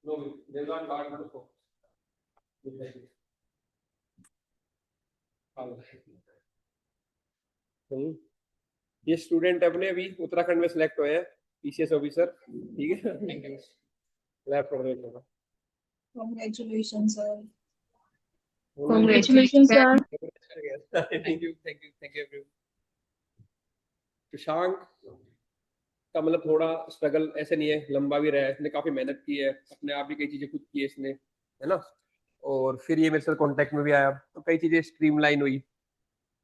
No, they will not guard the focus. ये student अपने अभी उत्तराखंड में सिलेक्ट हुए हैं पीसीएस ऑफिसर, ठीक है। Thank you. लैब प्रोग्राम होगा। Congratulations, sir. Congratulations, sir. Thank you everyone. Shashank का मतलब थोड़ा स्ट्रगल ऐसे नहीं है, लंबा भी रहा है, इसने काफी मेहनत की है, अपने आप भी कई चीजें खुद की है इसने, है ना। और फिर ये मेरे साथ कांटेक्ट में भी आया तो कई चीजें स्ट्रीमलाइन हुई,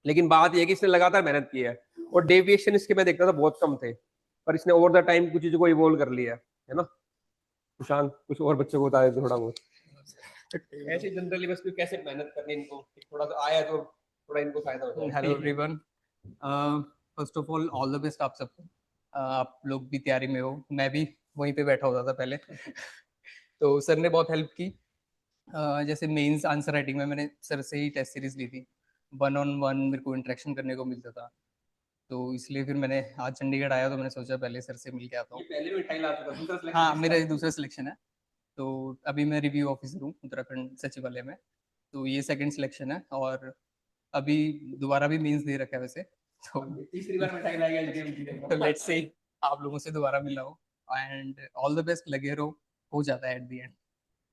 लेकिन बात ये है कि इसने लगातार मेहनत की है और डेविएशन इसके मैं देखता था बहुत कम थे, पर इसने ओवर द टाइम कुछ चीजों को इवॉल्व कर लिया है ना। सुशांत कुछ और बच्चों को बता दे थोड़ा बहुत ऐसे जनरली बस कैसे मेहनत करनी इनको, थोड़ा सा आया तो थोड़ा इनको फायदा हो जाए। Hello everyone, first of all the best आप सबको। आप लोग भी तैयारी में हो, मैं भी वहीं पे बैठा होता था पहले तो सर ने बहुत हेल्प की। जैसे मेंस आंसर राइटिंग में मैंने सर से ही टेस्ट सीरीज ली थी, 1-on-1 मेरे को इंटरेक्शन करने को मिलता था, तो इसलिए फिर मैंने आज चंडीगढ़ आया तो मैंने सोचा पहले सर से मिल के आता हूँ। पहले भी मिठाई लाता था, दूसरा सिलेक्शन। हाँ, मेरा दूसरा सिलेक्शन है, तो अभी मैं रिव्यू ऑफिसर हूँ उत्तराखंड सचिवालय में, तो ये सेकंड सिलेक्शन है और अभी दोबारा भी मेंस दे रखा है वैसे, तो तीसरी बार मिठाई लाएगा। तो लेट्स से आप लोगों से दोबारा मिला हो एंड ऑल द बेस्ट, लगे रहो, हो जाता है एट द एंड।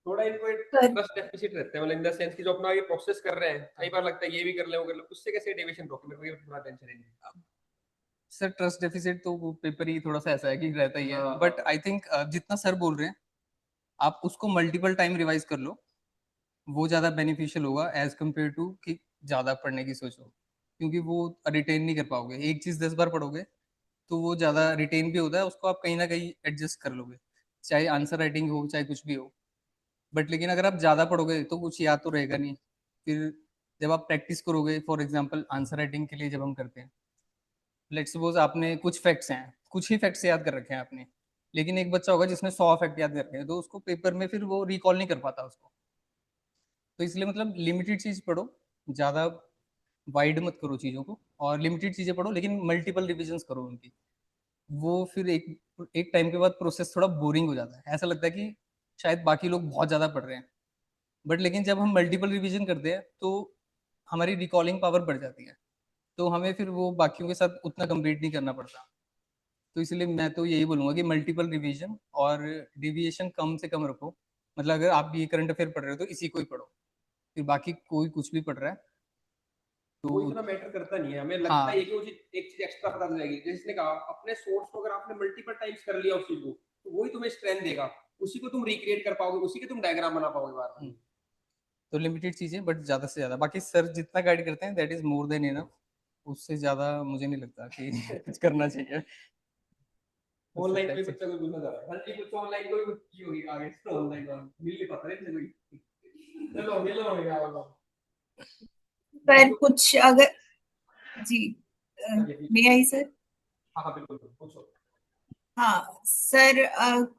थोड़ा इनको एक ट्रस्ट डेफिसिट रहता है, मतलब इन द सेंस कि जो अपना ये प्रोसेस कर रहे हैं, कई बार लगता है ये भी कर ले वो कर ले, उससे कैसे डेविएशन रोके, मेरे को ये थोड़ा टेंशन है। सर ट्रस्ट डेफिसिट तो वो पेपर ही थोड़ा सा ऐसा है कि रहता ही है, बट आई थिंक जितना सर बोल रहे हैं आप उसको मल्टीपल टाइम रिवाइज कर लो, वो ज़्यादा बेनिफिशियल होगा एज कम्पेयर टू कि ज़्यादा पढ़ने की सोचो, क्योंकि वो रिटेन नहीं कर पाओगे। एक चीज़ 10 बार पढ़ोगे तो वो ज़्यादा रिटेन भी होता है, उसको आप कहीं ना कहीं एडजस्ट कर लोगे, चाहे आंसर राइटिंग हो चाहे कुछ भी हो। बट लेकिन अगर आप ज़्यादा पढ़ोगे तो कुछ याद तो रहेगा नहीं। फिर जब आप प्रैक्टिस करोगे, फॉर एग्जाम्पल आंसर राइटिंग के लिए जब हम करते हैं, लेट्स सपोज आपने कुछ फैक्ट्स हैं, कुछ ही फैक्ट्स याद कर रखे हैं आपने, लेकिन एक बच्चा होगा जिसने 100 फैक्ट याद कर रखे हैं, तो उसको पेपर में फिर वो रिकॉल नहीं कर पाता उसको। तो इसलिए मतलब लिमिटेड चीज़ पढ़ो, ज़्यादा वाइड मत करो चीज़ों को, और लिमिटेड चीज़ें पढ़ो लेकिन मल्टीपल रिविजन्स करो उनकी। वो फिर एक टाइम के बाद प्रोसेस थोड़ा बोरिंग हो जाता है, ऐसा लगता है कि शायद बाकी लोग बहुत ज़्यादा पढ़ रहे हैं, बट लेकिन जब हम मल्टीपल रिविजन करते हैं तो हमारी रिकॉलिंग पावर बढ़ जाती है, तो हमें फिर वो बाकियों के साथ उतना कम्पीट नहीं करना पड़ता। तो इसलिए मैं तो यही बोलूँगा कि मल्टीपल रिवीजन और डिविएशन कम से कम रखो। मतलब अगर आप ये करंट अफेयर पढ़ रहे हो तो इसी को ही पढ़ो, फिर बाकी कोई कुछ भी पढ़ रहा है तो वो इतना मैटर करता नहीं है, हमें लगता हाँ। है कि वो चीज एक चीज एक्स्ट्रा पता चल जाएगी। जिसने कहा अपने सोर्स को अगर आपने मल्टीपल टाइम्स कर लिया उस चीज को, तो वही तुम्हें स्ट्रेंथ देगा, उसी को तुम रिक्रिएट कर पाओगे, उसी के तुम डायग्राम बना पाओगे बार बार। तो लिमिटेड चीजें, बट ज्यादा से ज्यादा बाकी सर जितना गाइड करते हैं that is more than enough. उससे ज्यादा मुझे नहीं लगता कि कुछ करना चाहिए। ऑनलाइन कोई बच्चा कोई पूछना चाह रहा है, हर चीज कुछ ऑनलाइन कोई कुछ की होगी आगे तो ऑनलाइन मिल नहीं पाता है कोई। चलो मिलो हो गया वाला पर कुछ अगर जी मैं आई सर। हाँ बिल्कुल पूछो। हाँ सर,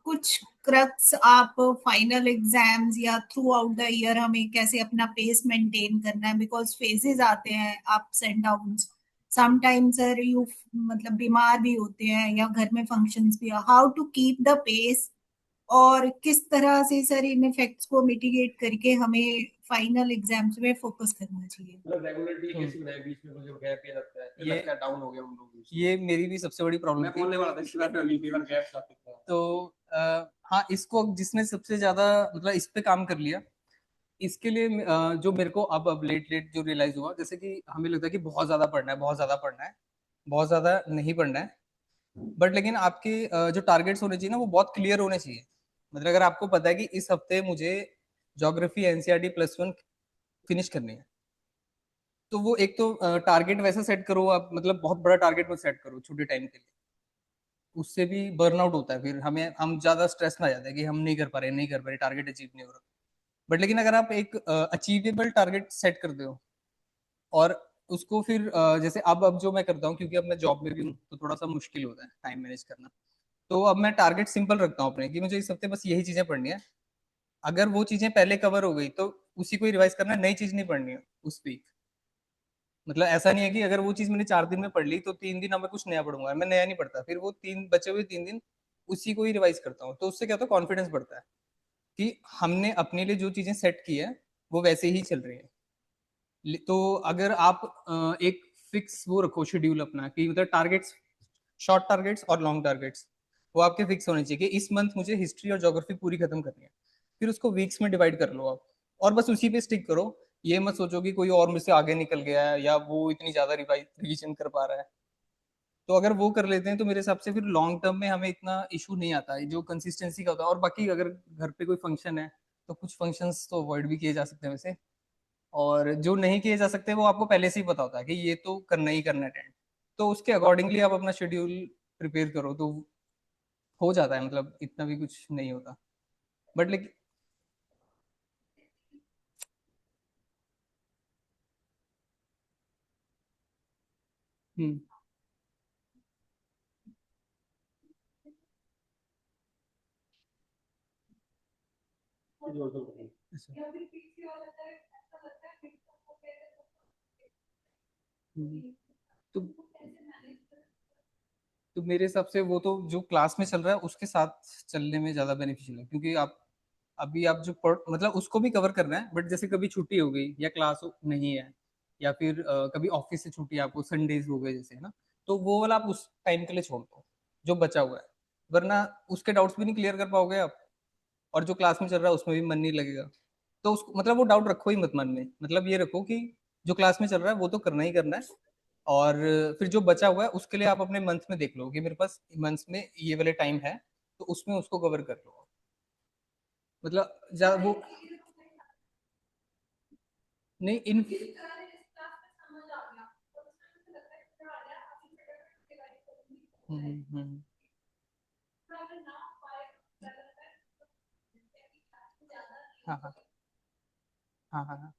कुछ क्रक्स आप फाइनल एग्जाम्स या थ्रू आउट द ईयर हमें कैसे अपना पेस मेंटेन करना है, बिकॉज फेजेस आते हैं ups and downs. Sometime sir you मतलब बीमार भी होते हैं या घर में फंक्शंस भी, how to keep the pace और किस तरह से सर इन इफेक्ट्स को मिटिगेट करके हमें फाइनल एग्जाम्स में फोकस करना चाहिए। मतलब रेगुलरिटी कैसे बनाए, बीच में मुझे गैप ये लगता है, ये लगता है डाउन हो गया हम लोग। ये मेरी भी सबसे बड़ी प्रॉब्लम मैं थी। बोलने वाला था इस बार में अगली बार गैप आते थे तो हाँ, इसको जिसने सबसे ज्यादा मतलब इस पे काम कर लिया, इसके लिए जो मेरे को अब लेट लेट जो रियलाइज हुआ, जैसे कि हमें लगता है कि बहुत ज्यादा पढ़ना है, बहुत ज्यादा पढ़ना है, बहुत ज्यादा नहीं पढ़ना है, बट लेकिन आपके जो टारगेट्स होने चाहिए ना वो बहुत क्लियर होने चाहिए। मतलब अगर आपको पता है कि इस हफ्ते मुझे ज्योग्राफी एनसीईआरटी +1 फिनिश करनी है, तो वो एक तो टारगेट वैसा सेट करो आप, मतलब बहुत बड़ा टारगेट मत सेट करो छोटे टाइम के लिए, उससे भी बर्नआउट होता है, फिर हम ज्यादा स्ट्रेस में आ जाते हैं कि हम नहीं कर पा रहे, नहीं कर पा रहे, टारगेट अचीव नहीं हो रहा। बट लेकिन अगर आप एक अचीवेबल टारगेट सेट करते हो और उसको फिर जैसे अब जो मैं करता हूँ, क्योंकि अब मैं जॉब में भी हूँ तो थोड़ा सा मुश्किल होता है टाइम मैनेज करना, तो अब मैं टारगेट सिंपल रखता हूँ अपने कि मुझे इस हफ्ते बस यही चीजें पढ़नी है। अगर वो चीजें पहले कवर हो गई तो उसी को ही रिवाइज करना है, नई चीज नहीं पढ़नी है उस वीक। मतलब ऐसा नहीं है कि अगर वो चीज मैंने 4 दिन में पढ़ ली तो 3 दिन अब मैं कुछ नया पढ़ूंगा, मैं नया नहीं पढ़ता, फिर वो 3 बचे हुए 3 दिन उसी को ही रिवाइज करता हूँ, तो उससे क्या होता है कॉन्फिडेंस बढ़ता है। कि हमने अपने लिए जो चीजें सेट की है वो वैसे ही चल रही है। तो अगर आप एक फिक्स वो रखो शेड्यूल अपना कि मतलब टारगेट्स, शॉर्ट टारगेट्स और लॉन्ग टारगेट्स, वो आपके फिक्स होने चाहिए कि इस मंथ मुझे हिस्ट्री और ज्योग्राफी पूरी खत्म करनी है। फिर उसको वीक्स में डिवाइड कर लो आप, और बस उसी पे स्टिक करो। ये मत सोचो कि कोई और मुझसे आगे निकल गया है या वो इतनी ज्यादा रिवीजन कर पा रहा है। तो अगर वो कर लेते हैं तो मेरे हिसाब से फिर लॉन्ग टर्म में हमें इतना इशू नहीं आता है, जो कंसिस्टेंसी का होता है। और बाकी अगर घर पे कोई फंक्शन है तो कुछ फंक्शंस तो अवॉइड भी किए जा सकते हैं वैसे, और जो नहीं किए जा सकते वो आपको पहले से ही पता होता है कि ये तो करना ही करना है अटेंड, तो उसके अकॉर्डिंगली आप अपना शेड्यूल प्रिपेयर करो तो हो जाता है, मतलब इतना भी कुछ नहीं होता। बट लेकिन हम्म अच्छा। तो मेरे हिसाब से वो तो जो क्लास में चल रहा है उसके साथ चलने में ज्यादा बेनिफिशियल है, क्योंकि आप अभी आप जो पढ़ मतलब उसको भी कवर करना है, बट जैसे कभी छुट्टी हो गई या क्लास नहीं है, या फिर कभी ऑफिस से छुट्टी है आपको, संडेज हो गए जैसे, है ना, तो वो वाला आप उस टाइम के लिए छोड़ दो जो बचा हुआ है, वरना उसके डाउट्स भी नहीं क्लियर कर पाओगे आप, और जो क्लास में चल रहा है उसमें भी मन नहीं लगेगा। तो उसको मतलब वो डाउट रखो ही मत मन में, मतलब ये रखो कि जो क्लास में चल रहा है वो तो करना ही करना है, और फिर जो बचा हुआ है उसके लिए आप अपने मंथ में देख लो कि मेरे पास मंथ में ये वाले टाइम है, तो उसमें उसको कवर कर लो। मतलब ज्यादा वो नहीं इन हम्म। हाँ हाँ हाँ हाँ हाँ।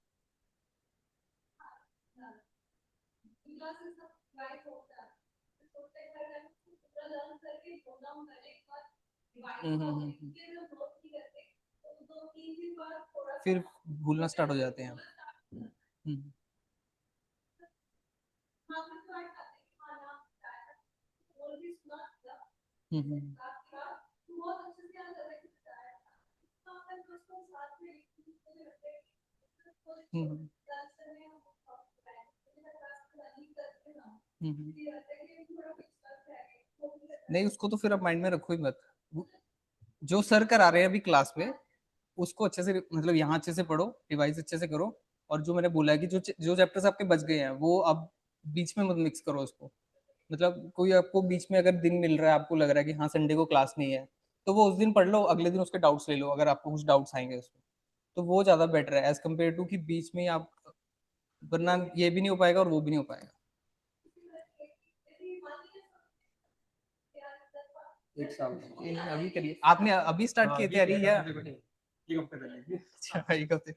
हम्म। फिर भूलना स्टार्ट हो जाते हैं हम। हम्म हम्म हम्म हम्म। नहीं, उसको तो फिर आप माइंड में रखो ही मत। जो सर करा रहे हैं अभी क्लास में उसको अच्छे से, मतलब यहाँ अच्छे से पढ़ो, रिवाइज अच्छे से करो, और जो मैंने बोला है कि जो चैप्टर्स आपके बच गए हैं वो अब बीच में मत मिक्स करो उसको। मतलब कोई आपको बीच में अगर दिन मिल रहा है, आपको लग रहा है कि हाँ संडे को क्लास नहीं है, तो वो उस दिन पढ़ लो, अगले दिन उसके डाउट्स ले लो अगर आपको कुछ डाउट्स आएंगे उसमें, तो वो ज्यादा बेटर है एज कम्पेयर टू कि बीच में आप, वरना ये भी नहीं हो पाएगा और वो भी नहीं हो पाएगा। एक साल अभी करिए, आपने अभी स्टार्ट हाँ किए ये तैयारी या? एक हफ्ते पहले। अच्छा, एक हफ्ते।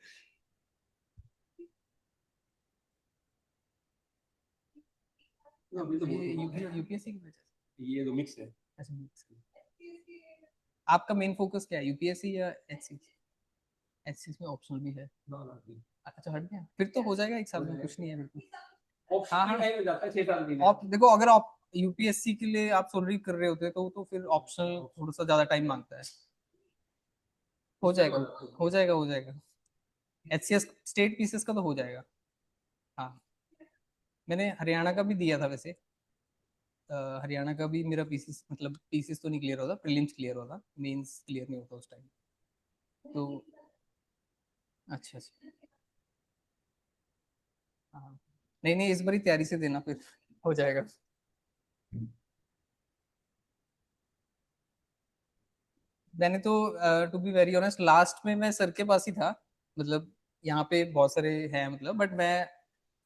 अभी तो ये बहुत हुआ है। यूपीएससी की वजह से? ये तो मिक्स है। अच्छा mix है। आपका मेन फोकस क्या है, यूपीएससी या एचसीसी? एचसीसी में ऑप्शनल भी है? ना ना नहीं। अच्छा, हट गया, फिर तो हो जाएगा एक साल में, कुछ नहीं है बिल्कुल। हाँ ऑप्शन हाँ। टाइम हो जाता है 6 साल के लिए। आप देखो, अगर आप यूपीएससी के लिए आप सोल्व कर रहे होते तो फिर ऑप्शनल थोड़ा सा ज्यादा टाइम मांगता है। हो जाएगा, हो जाएगा, हो जाएगा। एचसीएस स्टेट पीसीएस का तो हो जाएगा। हाँ, मैंने हरियाणा का भी दिया था वैसे। हरियाणा का भी मेरा पीसीएस, मतलब पीसीएस तो नहीं क्लियर होता, प्रीलिम्स क्लियर होता, मेंस क्लियर नहीं होता उस टाइम। तो अच्छा अच्छा। हाँ, नहीं नहीं, इस बारी तैयारी से देना फिर हो जाएगा। मैंने तो to be very honest last में मैं सर के पास ही था, मतलब यहाँ पे बहुत सारे हैं मतलब, बट मैं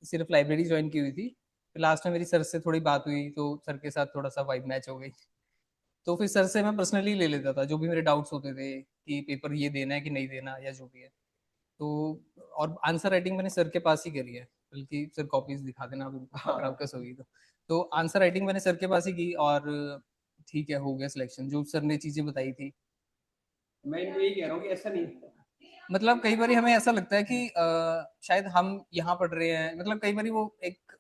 सिर्फ लाइब्रेरी ज्वाइन की हुई थी। फिर लास्ट में मेरी सर से थोड़ी बात हुई तो सर के साथ थोड़ा सा वाइब मैच हो गई, तो फिर सर से मैं पर्सनली ले लेता था जो भी मेरे डाउट्स होते थे कि पेपर ये देना है कि नहीं देना या जो भी है। तो और आंसर राइटिंग मैंने सर के पास ही करी है, बल्कि सर कॉपीज दिखा देना अभी अगर आपका होगी तो आंसर राइटिंग मैंने सर के पास ही की, और ठीक है, हो गया सिलेक्शन जो सर ने चीजें बताई थी। मैं इनको यही कह रहा हूँ कि ऐसा नहीं है। मतलब कई बार हमें ऐसा लगता है कि शायद हम यहाँ पढ़ रहे हैं, मतलब कई बार वो एक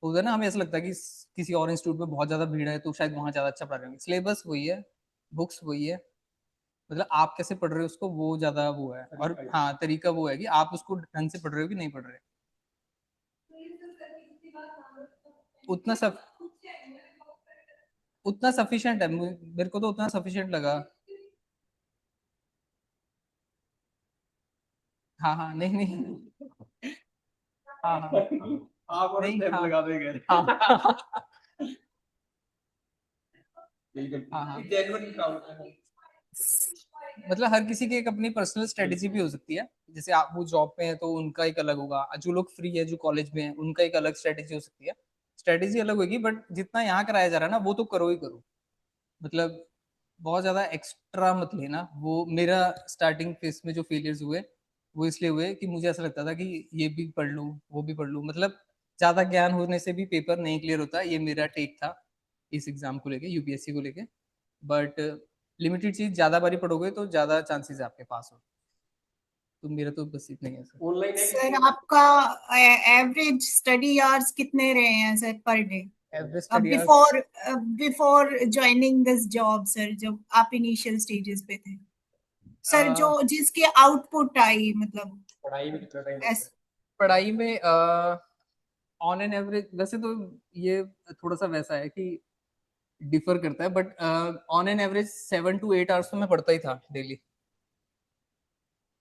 होता है ना, हमें ऐसा लगता है कि किसी और इंस्टीट्यूट में बहुत ज्यादा भीड़ है तो शायद वहाँ ज्यादा अच्छा पढ़ा रहे हैं, सिलेबस वही है, बुक्स वही है, मतलब आप कैसे पढ़ रहे हो उसको, वो ज्यादा वो है। और तरीका हाँ, तरीका वो है कि आप उसको ढंग से पढ़ रहे हो कि नहीं पढ़ रहे। उतना सब उतना सफिशिएंट है, मेरे को तो उतना सफिशिएंट लगा। हाँ हाँ, नहीं नहीं, हाँ हाँ, आप और नहीं, स्टेप हाँ लगा देंगे। हाँ बिल्कुल हाँ हाँ, जेन्युइन काम है। मतलब हर किसी की एक अपनी पर्सनल स्ट्रेटेजी भी हो सकती है। जैसे आप वो जॉब पे हैं तो उनका एक अलग होगा, जो लोग फ्री है जो कॉलेज में है उनका एक अलग स्ट्रेटेजी हो सकती है। स्ट्रेटेजी अलग होगी, बट जितना यहाँ कराया जा रहा है ना वो तो करो ही करो। मतलब बहुत ज्यादा एक्स्ट्रा मत लेना। वो मेरा स्टार्टिंग फेज में जो फेलियर्स हुए वो इसलिए हुए कि मुझे ऐसा लगता था कि ये भी पढ़ लूँ वो भी पढ़ लूँ, मतलब ज्यादा ज्ञान होने से भी पेपर नहीं क्लियर होता, ये मेरा टेक था इस एग्जाम को लेके, यूपीएससी को लेके। बट लिमिटेड चीज ज्यादा बारी पढ़ोगे तो ज्यादा चांसेस है आपके पास हो। तो मेरा तो बस इतना ही है सर। ऑनलाइन है सर कि आपका एवरेज स्टडी आवर्स कितने रहे हैं sir per day average study hours, before before joining this job sir, जब आप इनिशियल स्टेजेस पे थे सर, जो जिसके आउटपुट आई मतलब पढ़ाई में कितना टाइम लगता ऐस, है? पढ़ाई में ऑन एन एवरेज वैसे तो ये थोड़ा सा वैसा है कि डिफर करता है, but on an average 7 to 8 hours तो मैं पढ़ता ही था डेली।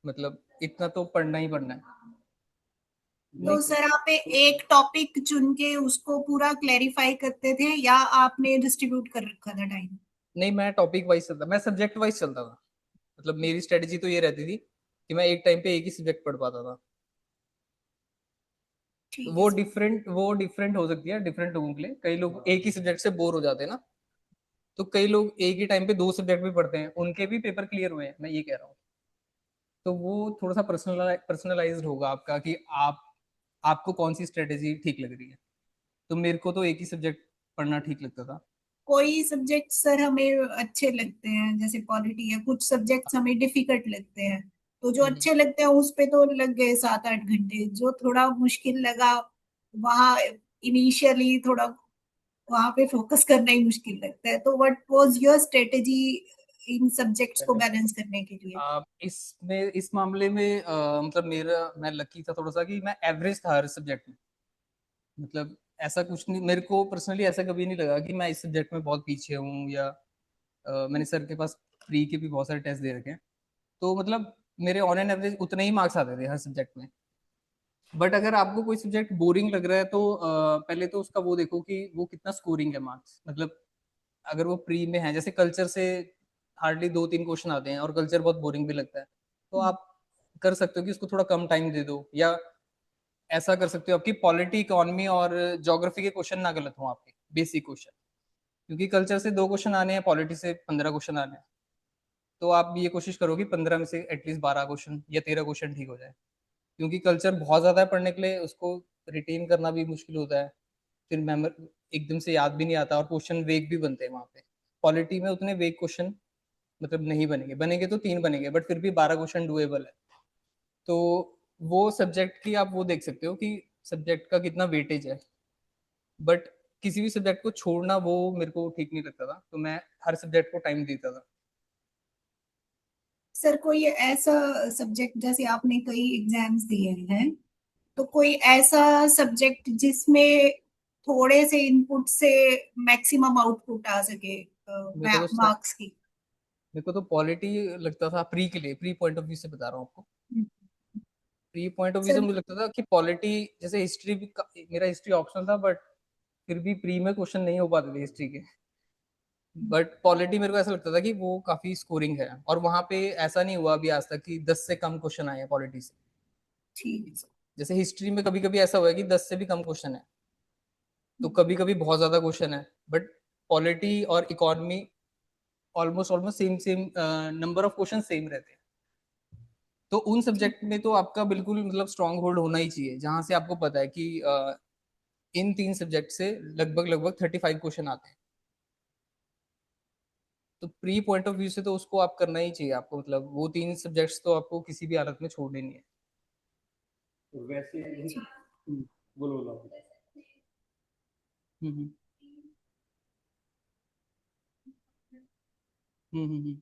मतलब इतना तो पढ़ना ही पढ़ना है। तो नहीं, सर आप एक टॉपिक चुन के उसको पूरा क्लेरिफाई करते थे या आपने डिस्ट्रीब्यूट कर रखा था टाइम? नहीं, मैं टॉपिक वाइज चलता, मैं सब्जेक्ट वाइज चलता था। मतलब मेरी स्ट्रेटजी तो ये रहती थी कि मैं एक टाइम पे एक ही सब्जेक्ट पढ़ पाता था। ठीक है वो डिफरेंट हो सकती है डिफरेंट लोगों के लिए। कई लोग एक ही सब्जेक्ट से बोर हो जाते हैं ना, तो कई लोग एक ही टाइम पे दो सब्जेक्ट भी पढ़ते हैं, उनके भी पेपर क्लियर हुए हैं, मैं ये कह रहा हूँ। तो वो थोड़ा सा पर्सनलाइज्ड होगा आपका कि आपको कौन सी स्ट्रेटेजी ठीक लग रही है। तो मेरे को तो एक ही सब्जेक्ट पढ़ना ठीक लगता था। कोई सब्जेक्ट सर हमें अच्छे लगते हैं जैसे पॉलिटी है, कुछ सब्जेक्ट्स हमें डिफिकल्ट लगते हैं, तो जो हम्म। अच्छे लगते हैं उस पे तो लग गए 7-8 घंटे, जो थोड़ा मुश्किल लगा वहाँ इनिशियली थोड़ा वहां पे फोकस करना ही मुश्किल लगता है, तो what was your strategy in subjects को बैलेंस करने के लिए? इसमें इस मामले में मतलब मैं लकी था थोड़ा सा कि मैं एवरेज था हर सब्जेक्ट में। मतलब ऐसा कुछ नहीं, मेरे को पर्सनली ऐसा कभी नहीं लगा कि मैं इस सब्जेक्ट में बहुत पीछे हूँ, या मैंने सर के पास प्री के भी बहुत सारे टेस्ट दे रखे हैं। तो मतलब मेरे ऑन एन एवरेज उतने ही मार्क्स आते थे हर सब्जेक्ट में। बट अगर आपको कोई सब्जेक्ट बोरिंग लग रहा है तो पहले तो उसका वो देखो कि वो कितना स्कोरिंग है मार्क्स। मतलब अगर वो प्री में है, जैसे कल्चर से हार्डली 2-3 क्वेश्चन आते हैं और कल्चर बहुत बोरिंग भी लगता है, तो आप कर सकते हो कि उसको थोड़ा कम टाइम दे दो। या ऐसा कर सकते हो आपकी पॉलिटी इकोनॉमी और ज्योग्राफी के क्वेश्चन ना गलत हो आपके बेसिक क्वेश्चन, क्योंकि कल्चर से 2 क्वेश्चन आने हैं, पॉलिटी से 15 क्वेश्चन आने हैं। तो आप ये कोशिश करो कि 15 में से एटलीस्ट 12 क्वेश्चन या 13 क्वेश्चन ठीक हो जाए। क्योंकि कल्चर बहुत ज्यादा है पढ़ने के लिए, उसको रिटेन करना भी मुश्किल होता है। फिर मेमोर एकदम से याद भी नहीं आता, और क्वेश्चन वेग भी बनते हैं वहां पे। पॉलिटी में उतने वेग क्वेश्चन मतलब नहीं बनेंगे, बनेंगे तो 3 बनेंगे, बट फिर भी 12 क्वेश्चन डुएबल है। तो वो सब्जेक्ट की आप वो देख सकते हो कि सब्जेक्ट का कितना वेटेज है। बट किसी भी सब्जेक्ट को छोड़ना वो मेरे को ठीक नहीं लगता था, तो मैं हर सब्जेक्ट को टाइम देता था। सर कोई ऐसा सब्जेक्ट, जैसे आपने कई एग्जाम्स दिए हैं, तो कोई ऐसा सब्जेक्ट जिसमें थोड़े से इनपुट से मैक्सिमम आउटपुट आ सके मेरे को तो मार्क्स की? मेरे को तो पॉलिटी लगता था प्री के लिए, प्री पॉइंट ऑफ व्यू से बता रहा हूँ आपको। प्री पॉइंट ऑफ व्यू से सर मुझे लगता था कि पॉलिटी, जैसे हिस्ट्री भी मेरा हिस्ट्री ऑप्शनल था, बट फिर भी प्री में क्वेश्चन नहीं हो पाते थे हिस्ट्री के। बट पॉलिटी मेरे को ऐसा लगता था कि वो काफी स्कोरिंग है, और वहां पे ऐसा नहीं हुआ अभी आज तक कि 10 से कम क्वेश्चन आए हैं पॉलिटी से। ठीक है सर। जैसे हिस्ट्री में कभी कभी ऐसा हुआ है कि 10 से भी कम क्वेश्चन है, तो कभी कभी बहुत ज्यादा क्वेश्चन है। बट पॉलिटी और economy almost almost same same number of question same रहते हैं। तो उन ठीक। सब्जेक्ट में तो आपका बिल्कुल मतलब स्ट्रांग होल्ड होना ही चाहिए, जहां से आपको पता है कि इन 3 सब्जेक्ट से लगभग लगभग 35 क्वेश्चन आते हैं। तो प्री पॉइंट ऑफ व्यू से तो उसको आप करना ही चाहिए आपको। मतलब वो 3 सब्जेक्ट्स तो आपको किसी भी हालत में छोड़ने नहीं है। वैसे बोलो बोलो आप। हम्म हम्म हम्म हम्म,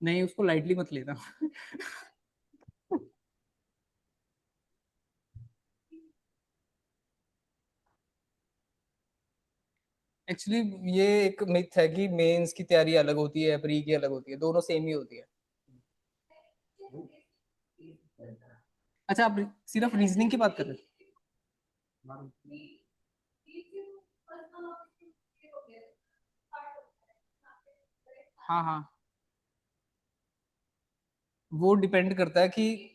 नहीं, उसको लाइटली मत लेना। एक्चुअली ये एक मिथ है कि मेंस की तैयारी अलग होती है, प्री की अलग होती है, दोनों सेम ही होती है। अच्छा, आप सिर्फ रीजनिंग की बात कर रहे हैं? हाँ हाँ, वो डिपेंड करता है कि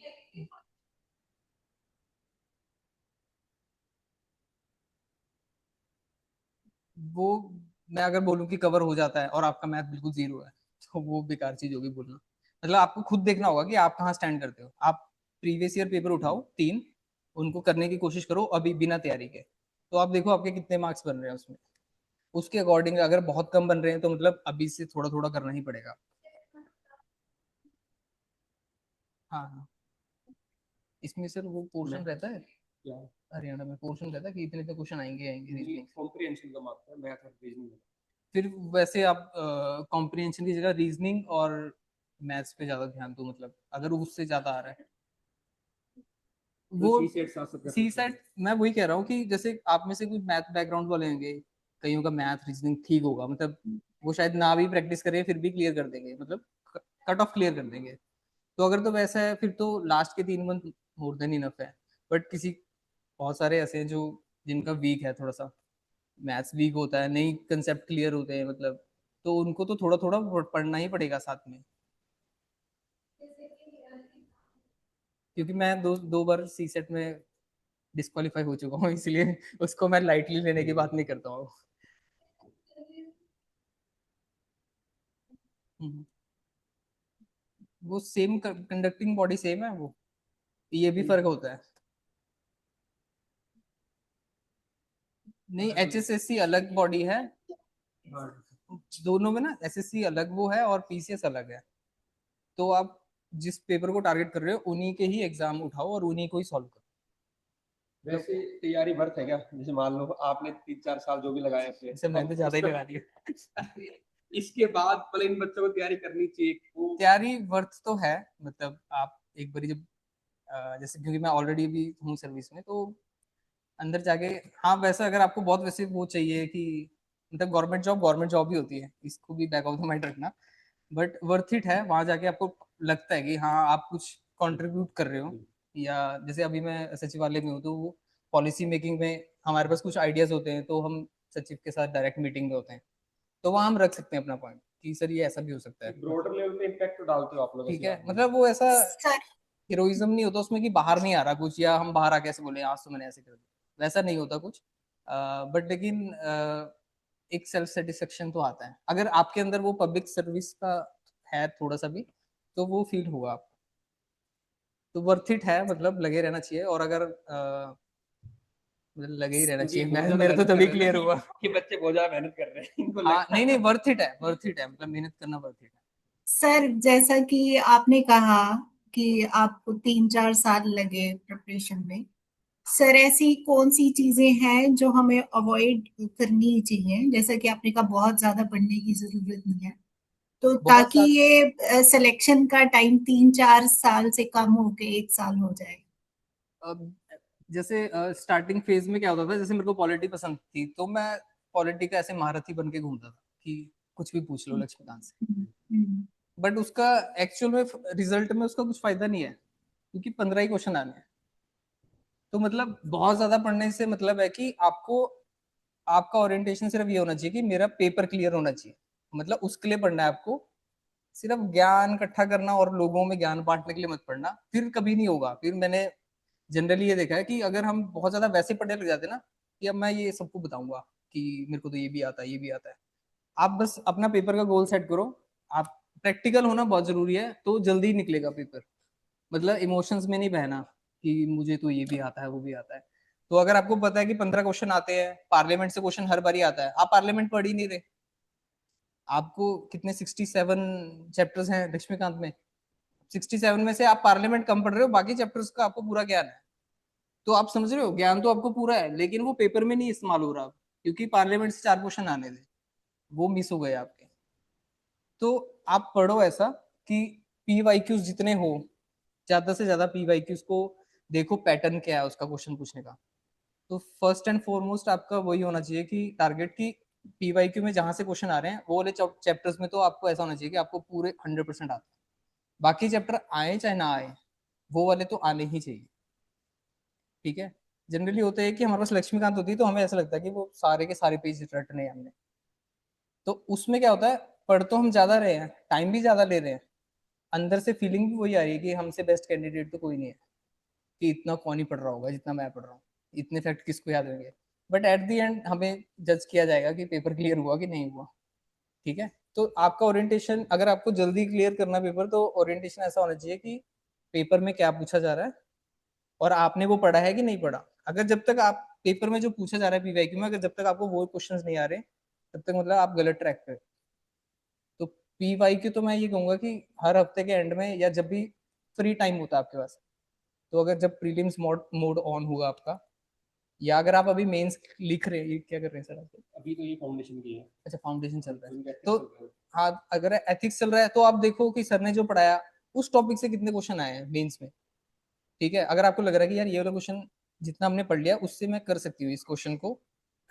वो, मैं अगर बोलूं कि कवर हो जाता है और आपका मैथ बिल्कुल जीरो है, तो वो बेकार चीज होगी बोलना। मतलब आपको खुद देखना होगा कि आप कहाँ स्टैंड करते हो। आप प्रीवियस ईयर पेपर उठाओ 3, उनको करने की कोशिश करो अभी बिना तैयारी के, तो आप देखो आपके कितने मार्क्स बन रहे हैं उसमें। उसके अकॉर्डिंग अगर बहुत कम बन रहे हैं तो मतलब अभी से थोड़ा थोड़ा करना ही पड़ेगा। हाँ हाँ, इसमें सर वो पोर्शन रहता है, क्या हरियाणा में पोर्शन रहता है कि इतने इतने क्वेश्चन आएंगे आएंगे रीजनिंग। कॉम्प्रिहेंशन का मार्क्स है, मैथ और रीजनिंग। फिर वैसे आप कॉम्प्रिहेंशन की जगह रीजनिंग और मैथ्स पे ज्यादा ध्यान दो, मतलब अगर उससे ज्यादा आ रहा है वो। सी सेट 7 सब्जेक्ट सी सेट, मैं वही कह रहा हूँ कि जैसे आप में से कुछ मैथ बैकग्राउंड वाले होंगे, कईयों का मैथ रीजनिंग ठीक होगा, मतलब वो शायद ना भी प्रैक्टिस करें फिर भी क्लियर कर देंगे, मतलब कट ऑफ क्लियर कर देंगे। तो अगर तो वैसा है फिर तो लास्ट के 3 मंथ मोर देन इनफ है। बट किसी, बहुत सारे ऐसे हैं जो, जिनका वीक है थोड़ा सा, मैथ्स वीक होता है, नहीं कंसेप्ट क्लियर होते हैं मतलब, तो उनको तो थोड़ा थोड़ा पढ़ना ही पड़ेगा साथ में। क्योंकि मैं दो दो बार सी सेट में डिस्qualify हो चुका हूँ, इसलिए उसको मैं लाइटली लेने की बात नहीं करता हूँ। हम्म। वो सेम कंडक्टिंग बॉडी सेम है वो, ये भी फर्क होता है। नहीं, HSSC अलग बॉडी है, दोनों में ना SSC अलग वो है और PCS अलग है। तो आप जिस पेपर को टारगेट कर रहे हो उन्हीं के ही एग्जाम उठाओ और उन्हीं को ही सॉल्व करो। वैसे तैयारी वर्थ है क्या? जैसे मान लो आपने 3-4 साल जो भी लगाए अपने, इससे मैंने तो ज्यादा ही लगा दिया। इसके बाद मतलब इन बच्चों को तैयारी करनी चाहिए वो। तैयारी वर्थ तो है, मतलब आप एक बार जब जैसे, क्योंकि मैं ऑलरेडी भी हूँ सर्विस में, तो अंदर जाके, हाँ वैसे अगर आपको बहुत वैसे वो चाहिए कि मतलब गवर्नमेंट जॉब भी होती है, इसको भी बैक ऑफ द माइंड रखना, बट वर्थ इट है। वहां जाके आपको लगता है कि हाँ आप कुछ कंट्रीब्यूट कर रहे हो। या जैसे अभी मैं सचिवालय में हूँ, तो वो पॉलिसी मेकिंग में हमारे पास कुछ आइडियाज होते हैं, तो हम सचिव के साथ डायरेक्ट मीटिंग में होते हैं, तो वहाँ हम रख सकते हैं अपना पॉइंट कि सर ये ऐसा भी हो सकता है। ब्रॉडर लेवल पे इम्पैक्ट तो डालते हो आप लोग ठीक ऐसी है, बात नहीं मतलब वो ऐसा सर हीरोइज्म नहीं होता उसमें कि बाहर नहीं आ रहा कुछ, या हम बाहर आके ऐसे बोले आज तो मैंने ऐसे कर दिया, वैसा नहीं होता कुछ। बट लेकिन एक सेल्फ सेटिस्फेक्शन तो आता है अगर आपके अंदर वो पब्लिक सर्विस का है थोड़ा सा भी, तो वो फील होगा आपको। तो वर्थ इट है, मतलब लगे रहना चाहिए। और अगर मतलब लगे ही रहना क्योंकि चाहिए, बहुत मैं ज्यादा मेरा तो मेहनत कर तभी रहे हैं ना क्लियर हुआ। कि बच्चे बहुत ज्यादा मेहनत कर रहे हैं, इनको हाँ लगता नहीं नहीं, है। वर्थ इट है, वर्थ इट है, मतलब मेहनत करना वर्थ इट है। सर जैसा कि आपने कहा कि आपको 3-4 साल लगे प्रिपरेशन में, सर ऐसी कौन सी चीजें हैं जो हमें अवॉइड करनी चाहिए, जैसा कि आपने कहा बहुत ज्यादा पढ़ने की जरूरत नहीं है, तो बहुत ताकि सारे, ये सिलेक्शन का टाइम 3-4 साल से कम होके 1 साल हो जाए। अब जैसे स्टार्टिंग फेज में क्या होता था, जैसे मेरे को पॉलिटी पसंद थी, तो मैं पॉलिटी का ऐसे महारथी बन के घूमता था कि कुछ भी पूछ लो लक्ष्मीकांत से। हम्म, बट उसका एक्चुअल में रिजल्ट में उसका कुछ फायदा नहीं है, क्योंकि 15 ही क्वेश्चन आने हैं। तो मतलब बहुत ज्यादा पढ़ने से मतलब है कि आपको, आपका ओरिएंटेशन सिर्फ ये होना चाहिए कि मेरा पेपर क्लियर होना चाहिए, मतलब उसके लिए पढ़ना है आपको। सिर्फ ज्ञान इकट्ठा करना और लोगों में ज्ञान बांटने के लिए मत पढ़ना, फिर कभी नहीं होगा। फिर मैंने जनरली ये देखा है कि अगर हम बहुत ज्यादा वैसे पढ़ने लग जाते हैं ना, कि अब मैं ये सबको बताऊंगा कि मेरे को तो ये भी आता है ये भी आता है, आप बस अपना पेपर का गोल सेट करो। आप, प्रैक्टिकल होना बहुत जरूरी है, तो जल्दी निकलेगा पेपर। मतलब इमोशंस में नहीं बहना कि मुझे तो ये भी आता है वो भी आता है। तो अगर आपको पता है कि 15 क्वेश्चन आते हैं, पार्लियामेंट से क्वेश्चन हर बारी आता है, आप पार्लियामेंट पढ़ ही नहीं रहे। आपको कितने 67 चैप्टर्स हैं लक्ष्मीकांत में, 67 में से आप पार्लियामेंट कम पढ़ रहे हो, बाकी चैप्टर्स का आपको पूरा ज्ञान है। तो आप समझ रहे हो, ज्ञान तो आपको पूरा है, लेकिन वो पेपर में नहीं इस्तेमाल हो रहा, क्योंकि पार्लियामेंट से 4 क्वेश्चन आने थे, वो मिस हो गए आपके। तो आप पढ़ो ऐसा कि पीवाईक्यूज जितने हो, ज्यादा से ज्यादा पीवाईक्यूज को देखो, पैटर्न क्या है उसका क्वेश्चन पूछने का। तो फर्स्ट एंड फॉरमोस्ट आपका वही होना चाहिए कि टारगेट की पीवाईक्यू में जहां से क्वेश्चन आ रहे हैं वो वाले चैप्टर्स में तो आपको ऐसा होना चाहिए कि आपको पूरे 100% आता है। बाकी चैप्टर आए चाहे ना आए, वो वाले तो आने ही चाहिए। ठीक है, जनरली होता है कि हमारे पास लक्ष्मीकांत होती है तो हमें ऐसा लगता है कि वो सारे के सारे पेज रटने हैं हमने। तो उसमें क्या होता है, पढ़ तो हम ज्यादा रहे हैं, टाइम भी ज्यादा ले रहे हैं, अंदर से फीलिंग भी वही आ रही है कि हमसे बेस्ट कैंडिडेट तो कोई नहीं है, कि इतना कौन ही पढ़ रहा होगा जितना मैं पढ़ रहा हूँ, इतने फैक्ट किसको याद रहेंगे। बट एट द एंड हमें जज किया जाएगा कि पेपर क्लियर हुआ कि नहीं हुआ। ठीक है, तो आपका ओरिएंटेशन, अगर आपको जल्दी क्लियर करना पेपर, तो ओरिएंटेशन ऐसा होना चाहिए कि पेपर में क्या पूछा जा रहा है और आपने वो पढ़ा है कि नहीं पढ़ा। अगर जब तक आप पेपर में जो पूछा जा रहा है पीवाईक्यू में, अगर जब तक आपको वो क्वेश्चंस नहीं आ रहे, तब तक मतलब आप गलत ट्रैक पे। तो पीवाईक्यू तो मैं ये कहूंगा कि हर हफ्ते के एंड में या जब भी फ्री टाइम होता है आपके पास, तो अगर जब प्रीलिम्स मोड मोड ऑन होगा आपका, या अगर आप अभी मेंस लिख रहे हैं, ये क्या कर रहे हैं सर आप? अभी तो ये फाउंडेशन की है। अच्छा, फाउंडेशन चल रहा है। इनका ethics तो चल रहा है। हाँ, अगर एथिक्स चल रहा है तो आप देखो कि सर ने जो पढ़ाया उस टॉपिक से कितने क्वेश्चन आए हैं मेंस में। ठीक है, अगर आपको लग रहा है कि यार ये वाला क्वेश्चन जितना हमने पढ़ लिया उससे मैं कर सकती हूँ, इस क्वेश्चन को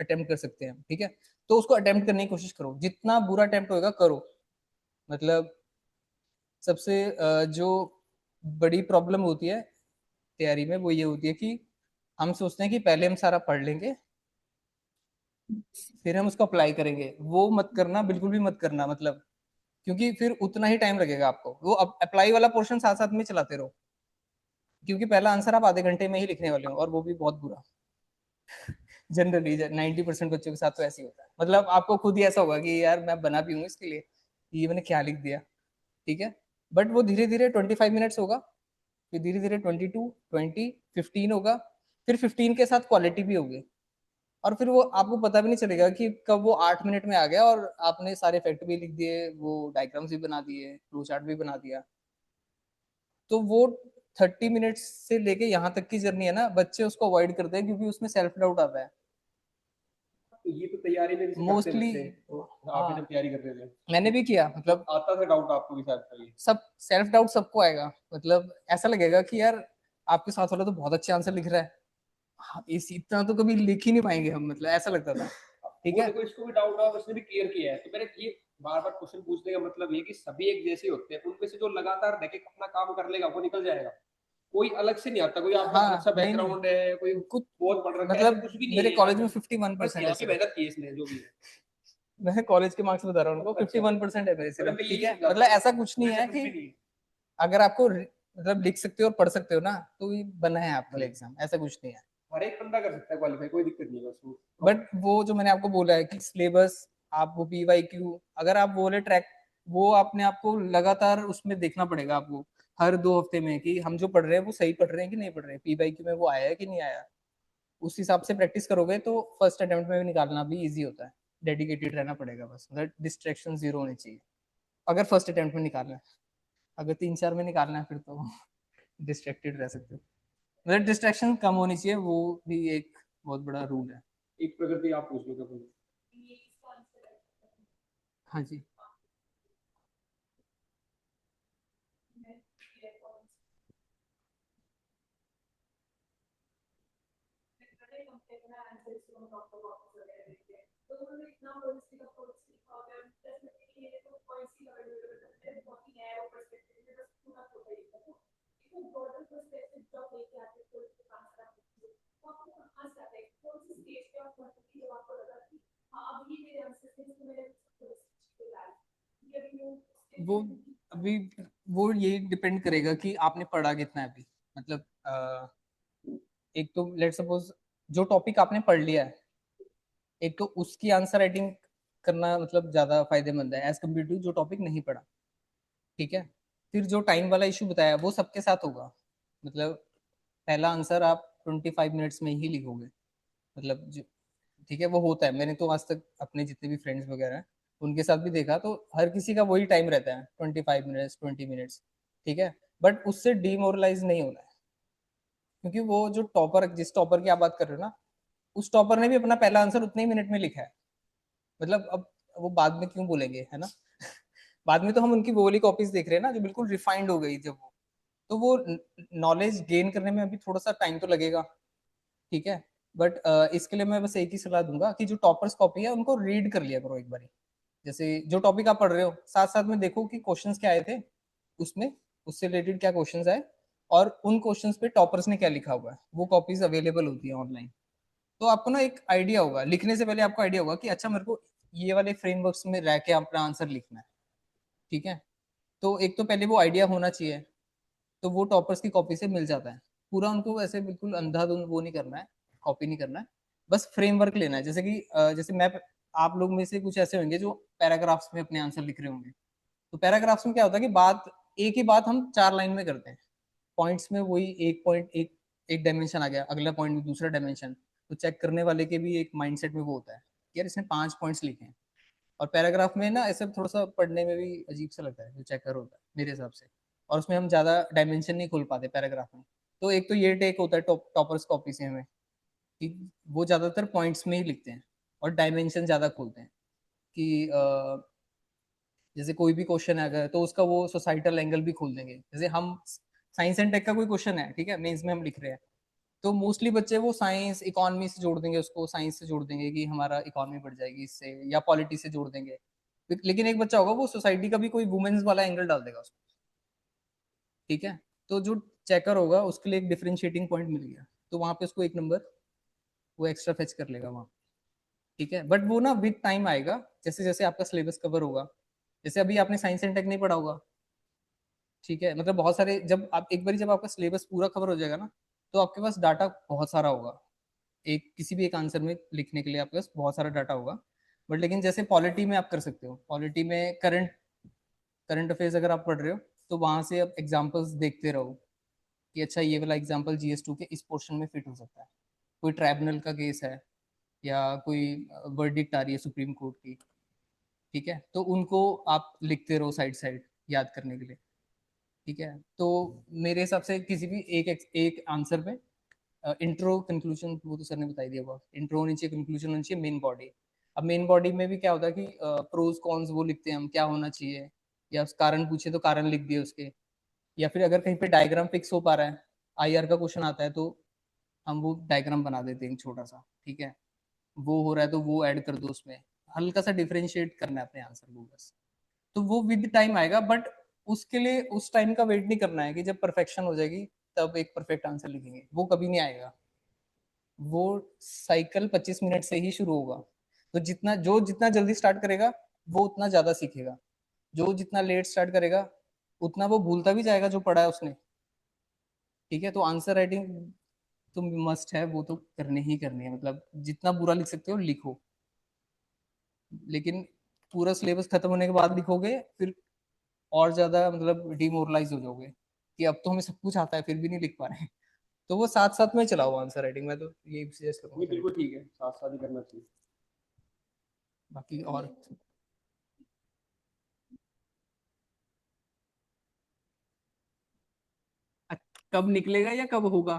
अटेम्प्ट कर सकते हैं, ठीक है, तो उसको अटेम्प्ट करने की कोशिश करो, जितना बुरा अटेम्प्ट होगा करो। मतलब सबसे जो बड़ी प्रॉब्लम होती है तैयारी में वो ये होती है कि हम सोचते हैं कि पहले हम सारा पढ़ लेंगे फिर हम उसको अप्लाई करेंगे। वो मत करना, बिल्कुल भी मत करना, मतलब क्योंकि फिर उतना ही टाइम लगेगा आपको। वो अप्लाई वाला पोर्शन साथ साथ में चलाते रहो, क्योंकि पहला आंसर आप आधे घंटे में ही लिखने वाले हो और वो भी बहुत बुरा। जनरली 90% बच्चों के साथ तो ऐसे ही होता है, मतलब आपको खुद ही ऐसा होगा कि यार मैं बना भी हूँ इसके लिए, ये मैंने क्या लिख दिया। ठीक है, बट वो धीरे धीरे 25 मिनट्स होगा, फिर धीरे धीरे 22, 20, 15 होगा, फिर 15 के साथ क्वालिटी भी होगी, और फिर वो आपको पता भी नहीं चलेगा कि कब वो 8 मिनट में आ गया और आपने सारे फैक्ट भी लिख दिए, वो डायग्राम्स भी बना दिए, फ्लो चार्ट भी बना दिया। तो वो 30 मिनट्स से लेके यहाँ तक की जर्नी है ना, बच्चे उसको अवॉइड करते हैं क्योंकि उसमें सेल्फ डाउट आता है तो ये तो तैयारी में जैसे करते मोस्टली। बच्चे, तो आप भी हाँ, जब तैयारी कर रहे थे मैंने भी किया, तो मतलब आता था डाउट आपको भी शायद पहले? सब सेल्फ डाउट सबको आएगा, मतलब ऐसा लगेगा कि यार आपके साथ वाला तो बहुत अच्छे आंसर लिख रहा है, हाँ, इस इतना तो कभी लिख ही नहीं पाएंगे हम, मतलब ऐसा लगता था। ठीक वो है, देखो इसको भी डाउट हुआ, उसने भी क्लियर किया है। तो मेरे ये बार बार क्वेश्चन पूछने का मतलब ये कि सभी एक जैसे होते हैं, उनमें से जो लगातार देख के अपना काम कर लेगा वो निकल जाएगा। कोई अलग से नहीं आता, कोई आपका अलग सा हाँ, नहीं नहीं, बैकग्राउंड है, कोई कुछ बहुत पढ़ रखा है, ऐसा मतलब कुछ भी नहीं मेरे है यहाँ कॉलेज पे। में 51% बस है यहाँ की सिर्फ। मेहनत की है इसने जो भी है। मैं कॉलेज के मार्क्स बता रहा हूँ उनको, अच्छा, 51% है मेरे मतलब सिर्फ। मैं ठीक यही है, समझा मतलब था, ऐसा कुछ नहीं वैसे है कुछ कि भी नहीं है। अगर आपको मतलब लिख सकते हो और पढ़ सकते हो ना, तो ये बना है आपके लिए एग्जाम, ऐसा कुछ नहीं है। हर एक बंदा कर सकता है क्वालिफाई, कोई दिक्कत नहीं है बस वो। बट वो जो मैंने आपको बोला है कि सिलेबस, आप वो पीवाईक्यू, अगर आप वो वाले ट्रैक, वो अपने आप को लगातार उसमें देखना पड़ेगा आपको हर 2 हफ्ते में कि हम जो पढ़ रहे हैं वो सही पढ़ रहे हैं कि नहीं पढ़ रहे हैं, पीवाईक्यू में वो आया है कि नहीं आया। उस हिसाब से प्रैक्टिस करोगे तो फर्स्ट अटेम्प्ट में भी निकालना भी इजी होता है। डेडिकेटेड रहना पड़ेगा बस, मतलब डिस्ट्रैक्शन जीरो होनी चाहिए अगर फर्स्ट अटेम्प्ट में निकालना है। अगर 3-4 में निकालना है फिर तो डिस्ट्रैक्टेड रह सकते हो, मतलब डिस्ट्रैक्शन कम होनी चाहिए, वो भी एक बहुत बड़ा रूल है। एक प्रकृति आप पूछ लो कभी। हाँ जी, वो अभी वो ये डिपेंड करेगा कि आपने पढ़ा कितना है अभी, मतलब एक तो लेट सपोज जो टॉपिक आपने पढ़ लिया है, एक तो उसकी आंसर राइटिंग करना मतलब ज्यादा फायदेमंद है एज कम्पेयर टू जो टॉपिक नहीं पढ़ा। ठीक है, फिर जो टाइम वाला इशू बताया वो सबके साथ होगा, मतलब पहला आंसर आप 25 मिनट्स में ही लिखोगे, मतलब जो, ठीक है, वो होता है, मैंने तो आज तक अपने जितने भी फ्रेंड्स वगैरह हैं उनके साथ भी देखा, तो हर किसी का वही टाइम रहता है, 25 मिनट्स, 20 मिनट्स। ठीक है, बट उससे डिमोरलाइज नहीं होना है, क्योंकि वो जो टॉपर, जिस टॉपर की आप बात कर रहे हो ना, उस टॉपर ने भी अपना पहला आंसर उतने ही मिनट में लिखा है, मतलब अब वो बाद में क्यों बोलेंगे, है ना। बाद में तो हम उनकी वो वाली कॉपीज देख रहे हैं ना जो बिल्कुल रिफाइंड हो गई जब वो, तो वो नॉलेज गेन करने में अभी थोड़ा सा टाइम तो लगेगा, ठीक है। बट इसके लिए मैं बस एक ही सलाह दूंगा कि जो टॉपर्स कॉपी है उनको रीड कर लिया करो एक बारी। जैसे जो टॉपिक आप पढ़ रहे हो साथ साथ में देखो कि क्वेश्चंस क्या आए थे उसमें, उससे रिलेटेड क्या क्वेश्चंस आए, और उन क्वेश्चंस पे टॉपर्स ने क्या लिखा हुआ है, वो कॉपीज अवेलेबल होती है ऑनलाइन। तो आपको ना एक आइडिया होगा, लिखने से पहले आपको आइडिया होगा कि अच्छा मेरे को ये वाले फ्रेमवर्क्स में रह के अपना आंसर लिखना है, ठीक है। तो एक तो पहले वो आइडिया होना चाहिए, तो वो टॉपर्स की कॉपी से मिल जाता है। पूरा उनको ऐसे बिल्कुल अंधाधुंध वो नहीं करना है, कॉपी नहीं करना है, बस फ्रेमवर्क लेना है। जैसे कि जैसे मैं, आप लोग में से कुछ ऐसे होंगे जो पैराग्राफ्स में अपने आंसर लिख रहे होंगे। तो पैराग्राफ्स में क्या होता है कि बात, एक ही बात हम 4 लाइन में करते हैं, पॉइंट्स में वही एक पॉइंट, एक डायमेंशन आ गया, अगला पॉइंट में दूसरा डायमेंशन। तो चेक करने वाले के भी एक माइंडसेट में वो होता है यार इसने 5 पॉइंट्स लिखे हैं। और पैराग्राफ में ना ऐसे थोड़ा सा पढ़ने में भी अजीब सा लगता है जो चेकर होता है मेरे हिसाब से, और उसमें हम ज्यादा डायमेंशन नहीं खोल पाते पैराग्राफ में। तो एक तो ये टेक होता है टॉपर्स कॉपी से हमें कि वो ज्यादातर पॉइंट्स में ही लिखते हैं और डायमेंशन ज्यादा खोलते हैं कि जैसे कोई भी क्वेश्चन है अगर, तो उसका वो सोसाइटल एंगल भी खोल देंगे। जैसे हम साइंस एंड टेक का कोई क्वेश्चन है, ठीक है, मेंस में हम लिख रहे हैं, तो मोस्टली बच्चे वो साइंस इकोनॉमी से जोड़ देंगे, उसको साइंस से जोड़ देंगे कि हमारा इकोनॉमी बढ़ जाएगी इससे, या पॉलिटी से जोड़ देंगे। लेकिन एक बच्चा होगा वो सोसाइटी का भी कोई वुमेन्स वाला एंगल डाल देगा उसको, ठीक है। तो जो चेकर होगा उसके लिए एक डिफरेंशिएटिंग पॉइंट मिल गया, तो वहां पे उसको 1 नंबर वो एक्स्ट्रा फेच कर लेगा वहाँ, ठीक है। बट वो ना विद टाइम आएगा, जैसे जैसे आपका सिलेबस कवर होगा। जैसे अभी आपने साइंस एंड टेक नहीं पढ़ा होगा, ठीक है, मतलब बहुत सारे, जब आप एक बार जब आपका सिलेबस पूरा कवर हो जाएगा ना, तो आपके पास डाटा बहुत सारा होगा, एक किसी भी एक आंसर में लिखने के लिए आपके पास बहुत सारा डाटा होगा। बट लेकिन जैसे पॉलिटी में आप कर सकते हो, पॉलिटी में करंट करंट अफेयर्स अगर आप पढ़ रहे हो, तो वहां से आप एग्जाम्पल्स देखते रहो कि अच्छा ये वाला एग्जाम्पल GS2 के इस पोर्शन में फिट हो सकता है। कोई ट्राइब्यूनल का केस है या कोई वर्डिक्ट आ रही है सुप्रीम कोर्ट की, ठीक है, तो उनको आप लिखते रहो साइड साइड याद करने के लिए, ठीक है। तो मेरे हिसाब से किसी भी एक आंसर पे इंट्रो कंक्लूजन वो तो सर ने बता ही दिया, बहुत इंट्रो होनी चाहिए, कंक्लूजन होनी चाहिए, मेन बॉडी। अब मेन बॉडी में भी क्या होता है कि प्रोज कॉन्स वो लिखते हैं हम, क्या होना चाहिए, या कारण पूछे तो कारण लिख दिए उसके, या फिर अगर कहीं पे डायग्राम फिक्स हो पा रहा है, IR का क्वेश्चन आता है, तो हम वो डायग्राम बना देते हैं छोटा सा, ठीक है। वो हो रहा है तो वो ऐड कर दो उसमें, हल्का सा डिफरेंशिएट करना है अपने आंसर को बस। तो वो विद टाइम आएगा, बट उसके लिए उस टाइम का वेट नहीं करना है कि जब परफेक्शन हो जाएगी तब एक परफेक्ट आंसर लिखेंगे, वो कभी नहीं आएगा। वो साइकिल 25 मिनट से ही शुरू होगा। तो जितना जल्दी स्टार्ट करेगा वो उतना ज्यादा सीखेगा, जो जितना लेट स्टार्ट करेगा उतना वो भूलता भी जाएगा जो पढ़ा है उसने, ठीक है। तो आंसर राइटिंग तो मस्ट है, वो तो करनी ही करनी है, मतलब जितना बुरा लिख सकते हो लिखो, लेकिन पूरा सिलेबस खत्म होने के बाद लिखोगे फिर और ज्यादा मतलब डिमोरलाइज हो जाओगे कि अब तो हमें सब कुछ आता है फिर भी नहीं लिख पा रहे हैं। तो वो साथ साथ में चलाओ आंसर राइटिंग, मैं तो यही सजेस्ट ये करूंगा। बिल्कुल ठीक है, साथ साथ ही करना चाहिए। बाकी और कब निकलेगा या कब होगा?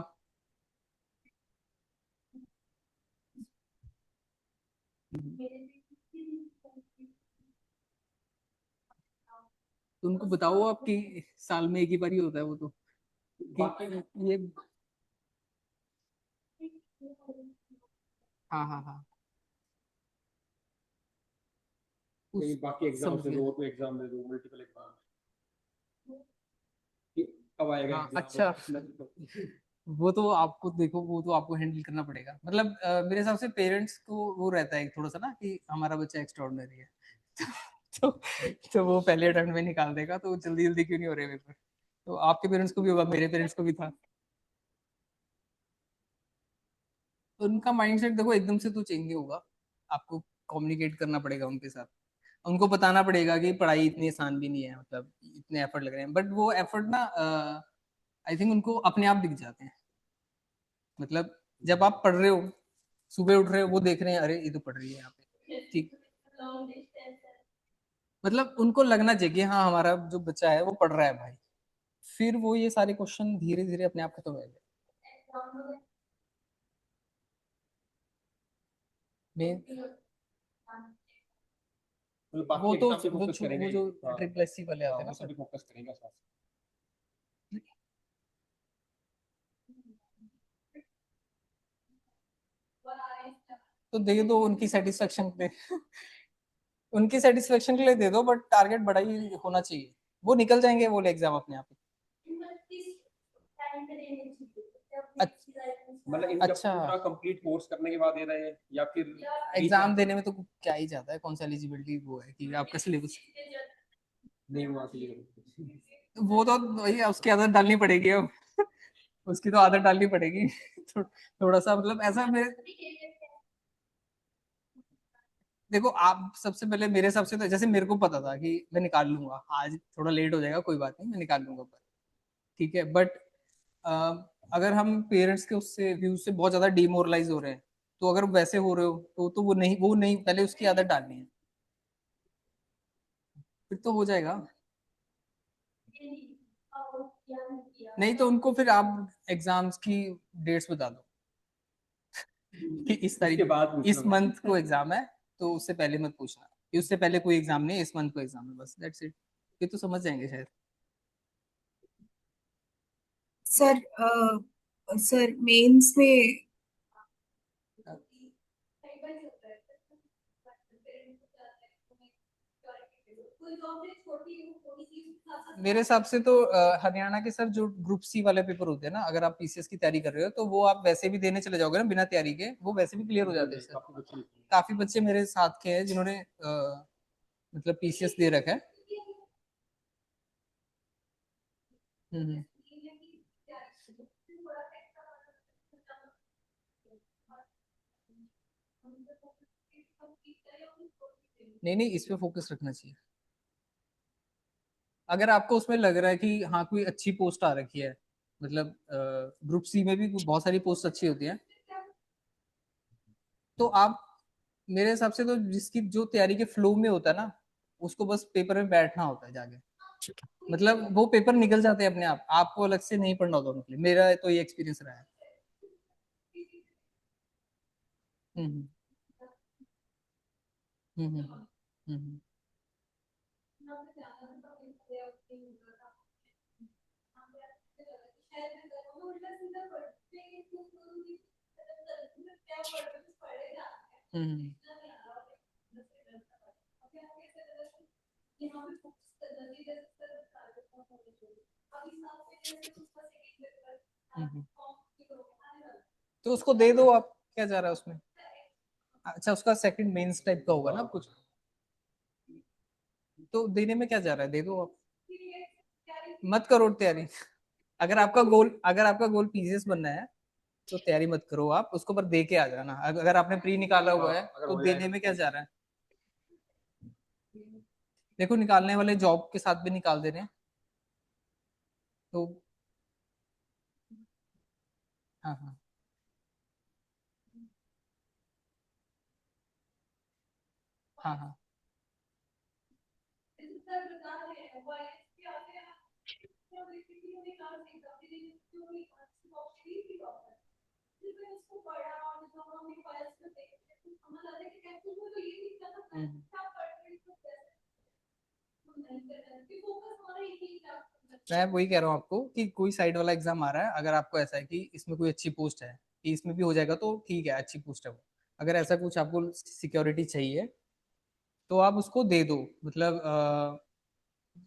तो उनको बताओ आपकी साल में एक ही बार ही होता है वो तो, बाकी कि ये, हाँ हाँ हाँ, उस बाकी एग्जाम समझ से गया। दो तो एग्जाम दे दो, मल्टीपल एग्जाम, कब आएगा हाँ अच्छा, एग्जाम? वो तो आपको देखो, वो तो आपको हैंडल करना पड़ेगा, मतलब मेरे हिसाब से पेरेंट्स को वो रहता है थोड़ा सा ना कि हमारा बच्चा एक्स्ट्राऑर्डिनरी है तो तो वो पहले अटेम्प्ट में निकाल देगा, तो जल्दी जल्दी क्यों नहीं हो रहे पेपर। तो आपके पेरेंट्स को भी होगा, मेरे पेरेंट्स को भी था। तो उनका माइंडसेट देखो एकदम से तो चेंज नहीं होगा, आपको कम्युनिकेट करना पड़ेगा उनके साथ, उनको बताना पड़ेगा कि पढ़ाई इतनी आसान भी नहीं है, मतलब इतने एफर्ट लग रहे हैं, बट वो एफर्ट ना आई थिंक उनको अपने आप दिख जाते हैं। मतलब जब आप पढ़ रहे हो, सुबह उठ रहे हो, वो देख रहे हैं अरे ये तो पढ़ रही है यहाँ पे, ठीक, मतलब उनको लगना चाहिए कि हाँ हमारा जो बच्चा है वो पढ़ रहा है भाई, फिर वो ये सारे क्वेश्चन धीरे धीरे अपने आप खत्म हो जाएंगे। मैं मतलब बाकी वो तो एग्जाम पे फोकस करेंगे वो जो हाँ ट्रिपल एससी वाले हाँ आते हैं ना उस सर। पे फोकस करेंगे साथ तो दे दो उनकी सेटिस्फेक्शन पे उनकी सेटिस्फेक्शन के लिए दे दो, बट टारगेट बड़ा ही होना चाहिए। वो निकल जाएंगे वो एग्जाम अपने आप ही। मतलब इनका अच्छा, पूरा कंप्लीट कोर्स करने के बाद दे रहे हैं या फिर बीच एग्जाम में देने में तो क्या ही जाता है, कौन सा एलिजिबिलिटी वो है कि आपका सिलेबस। नहीं हुआ क्लियर वो तो वही उसकी आदत डालनी पड़ेगी अब उसकी तो आदत डालनी पड़ेगी थोड़ा सा मतलब ऐसा मेरे, देखो आप सबसे पहले मेरे हिसाब से तो जैसे मेरे को पता था कि मैं निकाल लूंगा, आज थोड़ा लेट हो जाएगा कोई बात नहीं, मैं निकाल लूंगा पर ठीक है। बट अगर हम पेरेंट्स के उससे व्यूज से बहुत ज्यादा डिमोरलाइज हो रहे हैं, तो अगर वैसे हो रहे हो तो वो नहीं पहले उसकी आदत डालनी है, फिर तो हो जाएगा। नहीं तो उनको फिर आप एग्जाम्स की डेट्स बता दो कि इस इसके तारीख बाद पूछ इस लो मंथ को एग्जाम है, तो उससे पहले मत पूछना कि उससे पहले कोई एग्जाम नहीं है, इस मंथ को एग्जाम है, बस दैट्स इट। फिर तो समझ जाएंगे शायद। सर सर मेंस में मेरे हिसाब से तो हरियाणा के सर जो ग्रुप सी वाले पेपर होते हैं ना, अगर आप पीसीएस की तैयारी कर रहे हो तो वो आप वैसे भी देने चले जाओगे ना बिना तैयारी के, वो वैसे भी क्लियर हो जाते हैं सर। काफी कुछ काफी बच्चे मेरे साथ के हैं जिन्होंने मतलब पीसीएस दे रखा है। हम्म। नहीं नहीं, इस पे फोकस रखना चाहिए। अगर आपको उसमें लग रहा है कि हाँ कोई अच्छी पोस्ट आ रखी है, मतलब ग्रुप सी में भी बहुत सारी पोस्ट अच्छी होती है, तो आप मेरे हिसाब से तो जिसकी जो तैयारी के फ्लो में होता है ना, उसको बस पेपर में बैठना होता है जाके, मतलब वो पेपर निकल जाते हैं अपने आप, आपको अलग से नहीं पढ़ना होता उनके लिए, मेरा तो ये एक्सपीरियंस रहा है। हम्म हम्म हम्म हम्म हम्म हम्म। हम्म। तो उसको दे दो आप, क्या जा रहा है उसमें। अच्छा, उसका सेकंड मेंस टाइप का होगा ना कुछ, तो देने में क्या जा रहा है, दे दो आप, मत करो तैयारी। अगर आपका गोल पीसीएस बनना है तो तैयारी मत करो, आप उसको पर दे के आ जाना, अगर आपने प्री निकाला हुआ है अगर तो हो देने जाए में क्या जा रहा है। देखो निकालने वाले जॉब के साथ भी निकाल दे रहे हैं, तो हाँ हाँ हाँ हाँ। हम्म। मैं वही कह रहा हूँ आपको कि कोई साइड वाला एग्जाम आ रहा है, अगर आपको ऐसा है कि इसमें कोई अच्छी पोस्ट है, कि इसमें भी हो जाएगा तो ठीक है, अच्छी पोस्ट है वो, अगर ऐसा कुछ आपको सिक्योरिटी चाहिए तो आप उसको दे दो, मतलब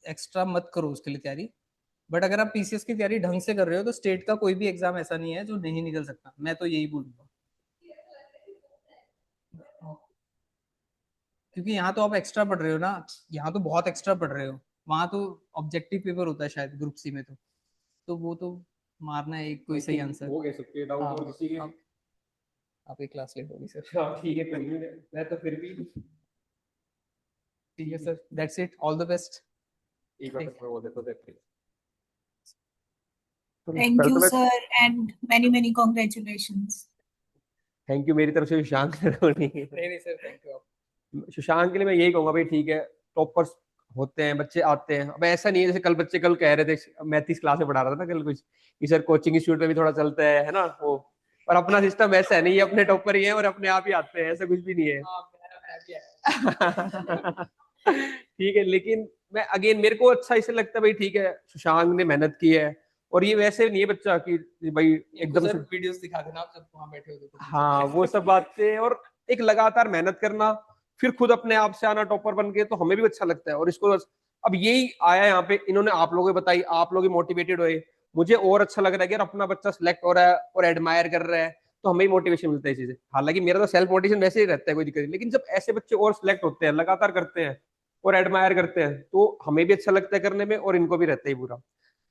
एक्स्ट्रा मत करो उसके लिए तैयारी। बट अगर आप पीसीएस की तैयारी ढंग से कर रहे हो तो स्टेट का कोई भी एग्जाम ऐसा नहीं है जो नहीं निकल सकता, मैं तो यही बोलूंगा। क्योंकि यहाँ तो आप एक्स्ट्रा पढ़ रहे हो ना, यहाँ तो बहुत एक्स्ट्रा पढ़ रहे हो, वहां तो ऑब्जेक्टिव पेपर होता है शायद ग्रुप सी में, तो वो तो मारना है एक कोई सही आंसर। हो गए सबके डाउट हाँ, और किसी के आप एक क्लास लेट होगी सर। हाँ ठीक है कोई नहीं मैं तो फिर भी ठीक है sir, that's it, all the best. एक बार तक मैं वो देखो देखते थैंक कल तो यू मैं sir and many many congratulations. Thank you मेरी तरफ से शशांक नहीं नहीं नहीं सर, थैंक यू। शशांक के लिए मैं यही कहूंगा भाई ठीक है टॉपर्स होते हैं बच्चे आते हैं अब ऐसा नहीं है जैसे कल बच्चे कल कह रहे थे मैं 30 क्लास में पढ़ा रहा था ना कल कुछ कि सर कोचिंग इंस्टीट्यूट में भी थोड़ा चलता है ना वो पर अपना सिस्टम ऐसा है नहीं ये अपने टॉपर ही है और अपने आप ही आते हैं ऐसा कुछ भी नहीं है हाँ, मैं भी आया। ठीक है, लेकिन मैं अगेन मेरे को अच्छा इससे लगता है भाई ठीक है सुशांक ने मेहनत की है, और ये वैसे नहीं है बच्चा कि भाई एकदम से। वीडियोस दिखा देना आप जब वहां बैठे होते तो हाँ वो सब बातें, और एक लगातार मेहनत करना, फिर खुद अपने आप से आना टॉपर बन के, तो हमें भी अच्छा लगता है। और इसको अब यही आया यहाँ पे, इन्होंने आप लोगों को बताई, आप लोग मोटिवेटेड हुए, मुझे और अच्छा लग रहा है कि यार अपना बच्चा सिलेक्ट हो रहा है और एडमायर कर रहा है, तो हमें मोटिवेशन मिलता है चीजें। हालांकि मेरा तो सेल्फ मोटिवेशन वैसे ही रहता है, कोई दिक्कत नहीं, लेकिन जब ऐसे बच्चे और सिलेक्ट होते हैं, लगातार करते हैं और एडमायर करते हैं, तो हमें भी अच्छा लगता है करने में, और इनको भी रहता है बुरा।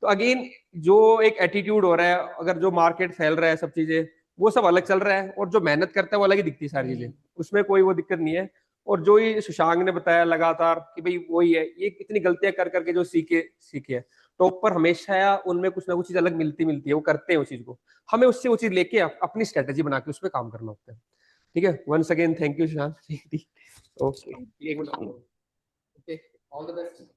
तो अगेन जो एक एटीट्यूड हो रहा है, अगर जो मार्केट फैल रहा है सब चीजें, वो सब अलग चल रहा है, और जो मेहनत करता है वो अलग ही दिखती है सारी चीजें, उसमें कोई वो दिक्कत नहीं है। और जो ये सुशांक ने बताया लगातार कि भाई वही है, ये कितनी गलतियां कर करके जो सीखे सीखे है, टॉप पर हमेशा उनमें कुछ ना कुछ चीज अलग मिलती मिलती है, वो करते हैं उस चीज को, हमें उससे वो चीज लेके अपनी स्ट्रेटेजी बना के उस पर काम करना होता है। ठीक है, once again thank you Sushank. Okay, एक minute. Okay, all the best.